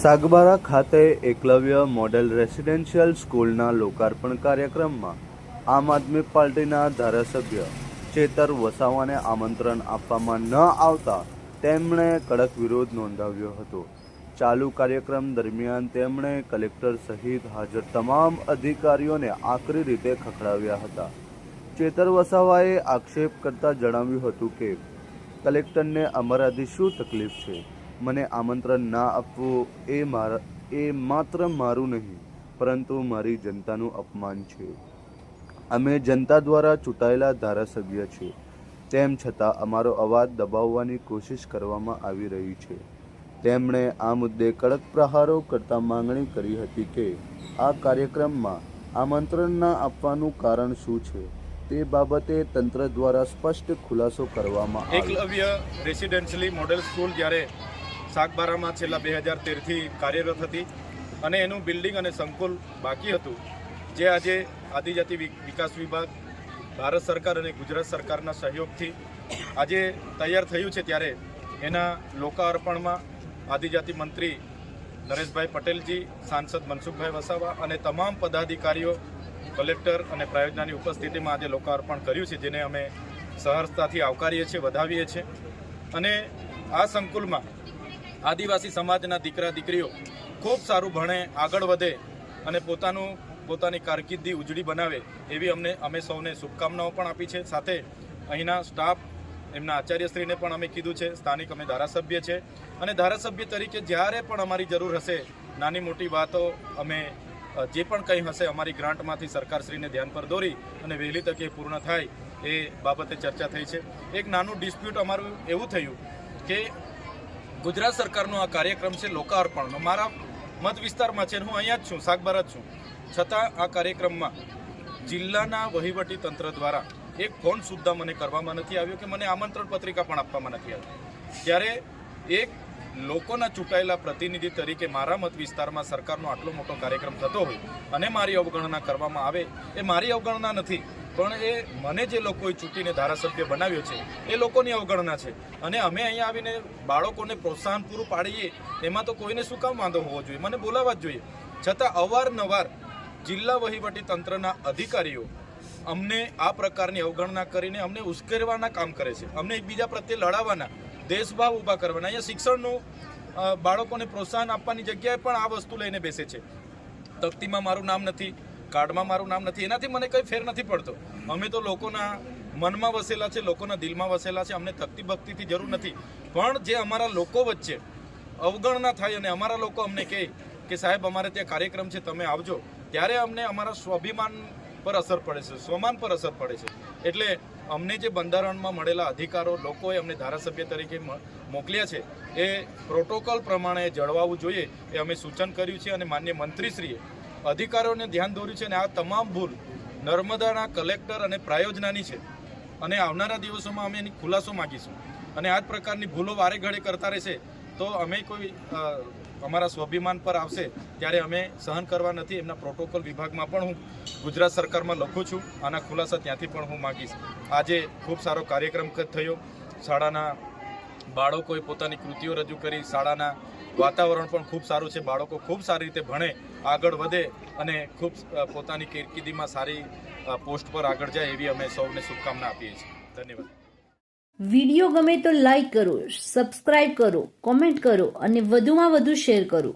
સાગબારા ખાતે Eklavya model residential સ્કૂલના લોકાર્પણ કાર્યક્રમમાં આમ આદમી પાર્ટીના ધારાસભ્ય ચેતર વસાવાને આમંત્રણ આપવામાં ન આવતા તેમણે કડક વિરોધ નોંધાવ્યો હતો। ચાલુ કાર્યક્રમ દરમિયાન તેમણે કલેક્ટર સહિત હાજર તમામ અધિકારીઓને આકરી રીતે ખખડાવ્યા હતા। ચેતર વસાવાએ આક્ષેપ કરતા જણાવ્યું હતું કે કલેક્ટરને અમારાથી શું તકલીફ છે? મને આમંત્રણ ના આપવું એ માત્ર મારું નહીં પરંતુ મારી જનતાનું અપમાન છે। અમે જનતા દ્વારા ચૂંટાયેલા ધારાસભ્ય છીએ, તેમ છતાં અમારો અવાજ દબાવવાની કોશિશ કરવામાં આવી રહી છે। તેમણે આ મુદ્દે કડક પ્રહારો કરતા માંગણી કરી હતી કે આ કાર્યક્રમમાં આમંત્રણ ના આપવાનું કારણ શું છે તે બાબતે તંત્ર દ્વારા સ્પષ્ટ ખુલાસો કરવામાં આવે। એકલવ્ય રેસિડેન્શિયલ મોડેલ સ્કૂલ જ્યારે સાગબારામાં છેલ્લા 2013થી કાર્યરત હતી અને એનું બિલ્ડિંગ અને સંકુલ બાકી હતું, જે આજે આદિજાતિ વિકાસ વિભાગ, ભારત સરકાર અને ગુજરાત સરકારના સહયોગથી આજે તૈયાર થયું છે, ત્યારે એના લોકાર્પણમાં આદિજાતિ મંત્રી નરેશભાઈ પટેલજી, સાંસદ મનસુખભાઈ વસાવા અને તમામ પદાધિકારીઓ, કલેક્ટર અને પ્રાયોજનાની ઉપસ્થિતિમાં આજે લોકાર્પણ કર્યું છે, જેને અમે સહર્ષતાથી આવકારીએ છીએ, વધાવીએ છીએ। અને આ સંકુલમાં આદિવાસી સમાજના દીકરા દીકરીઓ ખૂબ સારું ભણે, આગળ વધે અને પોતાની કારકિર્દી ઉજળી બનાવે એવી અમે સૌને શુભકામનાઓ પણ આપી છે। સાથે અહીંના સ્ટાફ, એમના આચાર્યશ્રીને પણ અમે કીધું છે। સ્થાનિક અમે ધારાસભ્ય છે અને ધારાસભ્ય તરીકે જ્યારે પણ અમારી જરૂર હશે, નાની મોટી વાતો અમે જે પણ કંઈ હશે અમારી ગ્રાન્ટમાંથી સરકારશ્રીને ધ્યાન પર દોરી અને વહેલી તકે પૂર્ણ થાય એ બાબતે ચર્ચા થઈ છે। એક નાનું ડિસ્પ્યુટ અમારું એવું થયું કે ગુજરાત સરકારનો આ કાર્યક્રમ છે લોકાર્પણનો, મારા મત વિસ્તારમાં છે, હું અહીંયા જ છું, સાગબારા જ છું, છતાં આ કાર્યક્રમમાં જિલ્લાના વહીવટી તંત્ર દ્વારા એક ફોન સુદ્ધા મને કરવામાં નથી આવ્યો કે મને આમંત્રણ પત્રિકા પણ આપવામાં નથી આવી। ત્યારે એક લોકોના ચૂંટાયેલા પ્રતિનિધિ તરીકે મારા મત વિસ્તારમાં સરકારનો આટલો મોટો કાર્યક્રમ થતો હોય અને મારી અવગણના કરવામાં આવે, એ મારી અવગણના નથી, પણ એ મને જે લોકોએ ચૂંટીને ધારાસભ્ય બનાવ્યો છે એ લોકોની અવગણના છે। અને અમે અહીંયા આવીને બાળકોને પ્રોત્સાહન પૂરું પાડીએ એમાં તો કોઈને શું કામ વાંધો હોવો જોઈએ? મને બોલાવવા જ જોઈએ। છતાં અવારનવાર જિલ્લા વહીવટી તંત્રના અધિકારીઓ અમને આ પ્રકારની અવગણના કરીને અમને ઉશ્કેરવાના કામ કરે છે, અમને એકબીજા પ્રત્યે લડાવવાના, દેશભાવ ઊભા કરવાના। અહીંયા શિક્ષણનું બાળકોને પ્રોત્સાહન આપવાની જગ્યાએ પણ આ વસ્તુ લઈને બેસે છે। તકતીમાં મારું નામ નથી, કાર્ડમાં મારું નામ નથી, એનાથી મને કંઈ ફેર નથી પડતો। અમે તો લોકોના મનમાં વસેલા છે, લોકોના દિલમાં વસેલા છે, અમને તકતી ભક્તિથી જરૂર નથી, પણ જે અમારા લોકો વચ્ચે અવગણના થાય અને અમારા લોકો અમને કહે કે સાહેબ અમારે ત્યાં કાર્યક્રમ છે, તમે આવજો, ત્યારે અમને અમારા સ્વાભિમાન પર અસર પડે છે, સ્વમાન પર અસર પડે છે। એટલે અમને જે બંધારણમાં મળેલા અધિકારો લોકોએ અમને ધારાસભ્ય તરીકે મોકલ્યા છે એ પ્રોટોકોલ પ્રમાણે જળવાવું જોઈએ એ અમે સૂચન કર્યું છે। અને માન્ય મંત્રીશ્રીએ અધિકારીઓને ધ્યાન દોર્યું છે અને આ તમામ ભૂલ નર્મદાના કલેક્ટર અને પ્રાયોજનાની છે અને આવનારા દિવસોમાં અમે એની ખુલાસો માગીશું। અને આ જ પ્રકારની ભૂલો વારે ઘડે કરતા રહેશે તો અમે કોઈ અમારા સ્વાભિમાન પર આવશે ત્યારે અમે સહન કરવા નથી। એમના પ્રોટોકોલ વિભાગમાં પણ હું ગુજરાત સરકારમાં લખું છું, આના ખુલાસા ત્યાંથી પણ હું માગીશ। આજે ખૂબ સારો કાર્યક્રમ થયો, શાળાના બાળકોએ પોતાની કૃતિઓ રજૂ કરી, શાળાના વાતાવરણ પણ ખૂબ સારું છે, બાળકો ખૂબ સારી રીતે ભણે, આગળ વધે અને ખૂબ પોતાની કારકિર્દીમાં સારી પોસ્ટ પર આગળ જાય એવી અમે સૌને શુભકામના આપીએ છીએ। ધન્યવાદ। વિડીયો ગમે તો લાઈક કરો, સબસ્ક્રાઇબ કરો, કોમેન્ટ કરો અને વધુમાં વધુ શેર કરો।